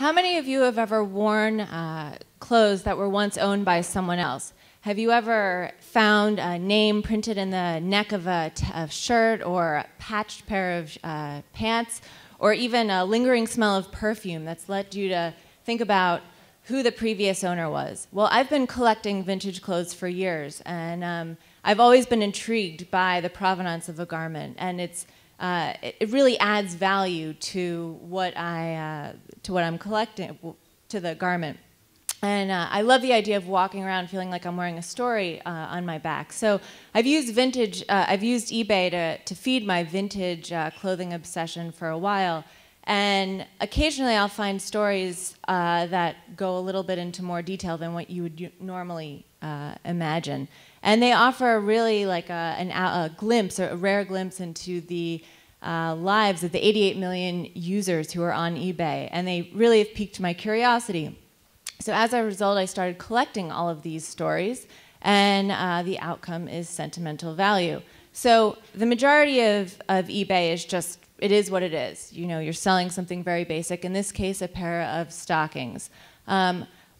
How many of you have ever worn clothes that were once owned by someone else? Have you ever found a name printed in the neck of a shirt or a patched pair of pants, or even a lingering smell of perfume that's led you to think about who the previous owner was? Well, I've been collecting vintage clothes for years, and I've always been intrigued by the provenance of a garment, and it really adds value to what I'm collecting, to the garment. And I love the idea of walking around feeling like I'm wearing a story on my back. So I've used eBay to feed my vintage clothing obsession for a while. And occasionally I'll find stories that go a little bit into more detail than what you would normally imagine. And they offer really like a glimpse, or a rare glimpse into the lives of the 88 million users who are on eBay. And they really have piqued my curiosity. So as a result, I started collecting all of these stories, and the outcome is sentimental value. So the majority of eBay is just, it is what it is. You know, you're selling something very basic, in this case, a pair of stockings.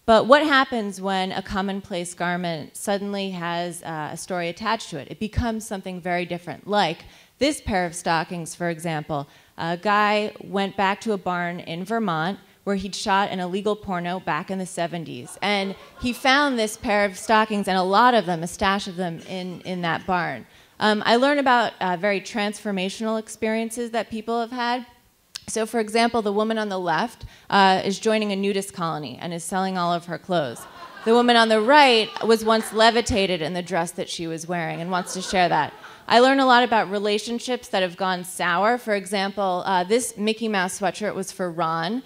But what happens when a commonplace garment suddenly has a story attached to it? It becomes something very different. Like this pair of stockings, for example. A guy went back to a barn in Vermont where he'd shot an illegal porno back in the 70s. And he found this pair of stockings, and a lot of them, a stash of them, in that barn. I learned about very transformational experiences that people have had. So for example, the woman on the left is joining a nudist colony and is selling all of her clothes. The woman on the right was once levitated in the dress that she was wearing and wants to share that. I learned a lot about relationships that have gone sour. For example, this Mickey Mouse sweatshirt was for Ron,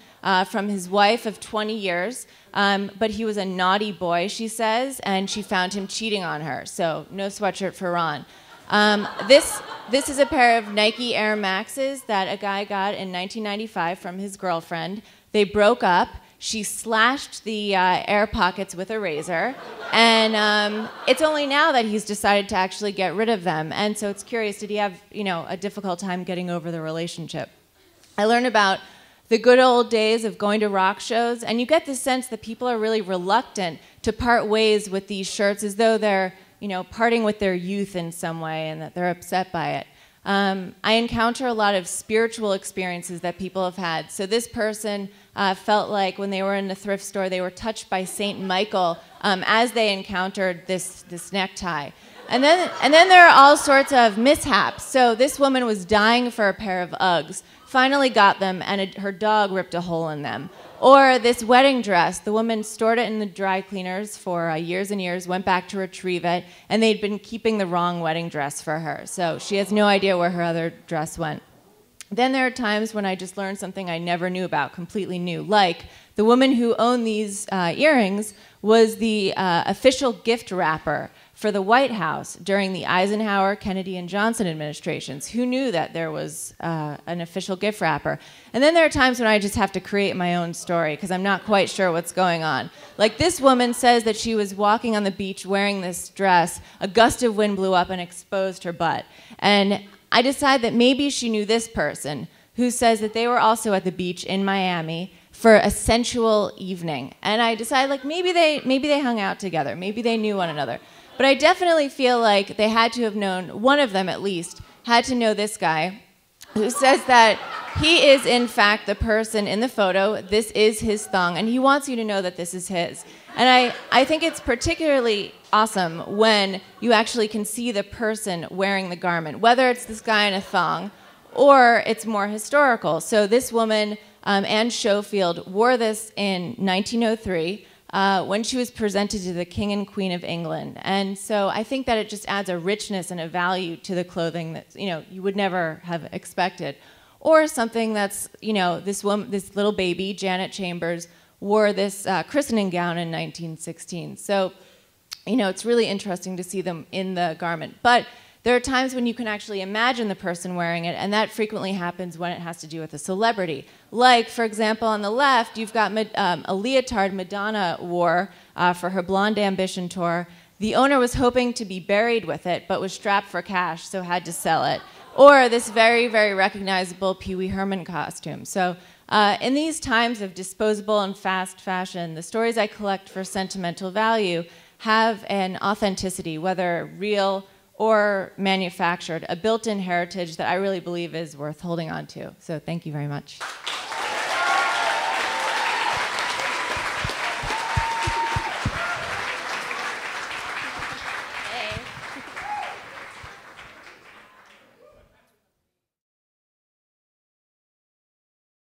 from his wife of 20 years, but he was a naughty boy, she says, and she found him cheating on her, so no sweatshirt for Ron. This is a pair of Nike Air Maxes that a guy got in 1995 from his girlfriend. They broke up. She slashed the air pockets with a razor, and it's only now that he's decided to actually get rid of them. And so it's curious, did he have, you know, a difficult time getting over the relationship? I learned about the good old days of going to rock shows, and you get the sense that people are really reluctant to part ways with these shirts, as though they're, you know, parting with their youth in some way and that they're upset by it. I encounter a lot of spiritual experiences that people have had. So this person felt like when they were in the thrift store, they were touched by Saint Michael as they encountered this necktie. And then there are all sorts of mishaps. So this woman was dying for a pair of Uggs, finally got them, and her dog ripped a hole in them. Or this wedding dress, the woman stored it in the dry cleaners for years and years, went back to retrieve it, and they'd been keeping the wrong wedding dress for her. So she has no idea where her other dress went. Then there are times when I just learned something I never knew about, completely new. Like the woman who owned these earrings was the official gift wrapper for the White House during the Eisenhower, Kennedy, and Johnson administrations. Who knew that there was an official gift wrapper? And then there are times when I just have to create my own story because I'm not quite sure what's going on. Like this woman says that she was walking on the beach wearing this dress, a gust of wind blew up and exposed her butt. And I decide that maybe she knew this person who says that they were also at the beach in Miami for a sensual evening. And I decide, like, maybe they hung out together, maybe they knew one another. But I definitely feel like they had to have known, one of them at least, had to know this guy who says that he is in fact the person in the photo, this is his thong, and he wants you to know that this is his. And I think it's particularly awesome when you actually can see the person wearing the garment, whether it's this guy in a thong or it's more historical. So this woman, Anne Schofield, wore this in 1903. When she was presented to the King and Queen of England. And so I think that it just adds a richness and a value to the clothing that, you know, you would never have expected. Or something that's, you know, this little baby, Janet Chambers, wore this christening gown in 1916. So, you know, it's really interesting to see them in the garment. But there are times when you can actually imagine the person wearing it, and that frequently happens when it has to do with a celebrity. Like, for example, on the left, you've got a leotard Madonna wore for her Blonde Ambition tour. The owner was hoping to be buried with it, but was strapped for cash, so had to sell it. Or this very, very recognizable Pee Wee Herman costume. So In these times of disposable and fast fashion, the stories I collect for Sentimental Value have an authenticity, whether real or manufactured, a built-in heritage that I really believe is worth holding on to. So thank you very much.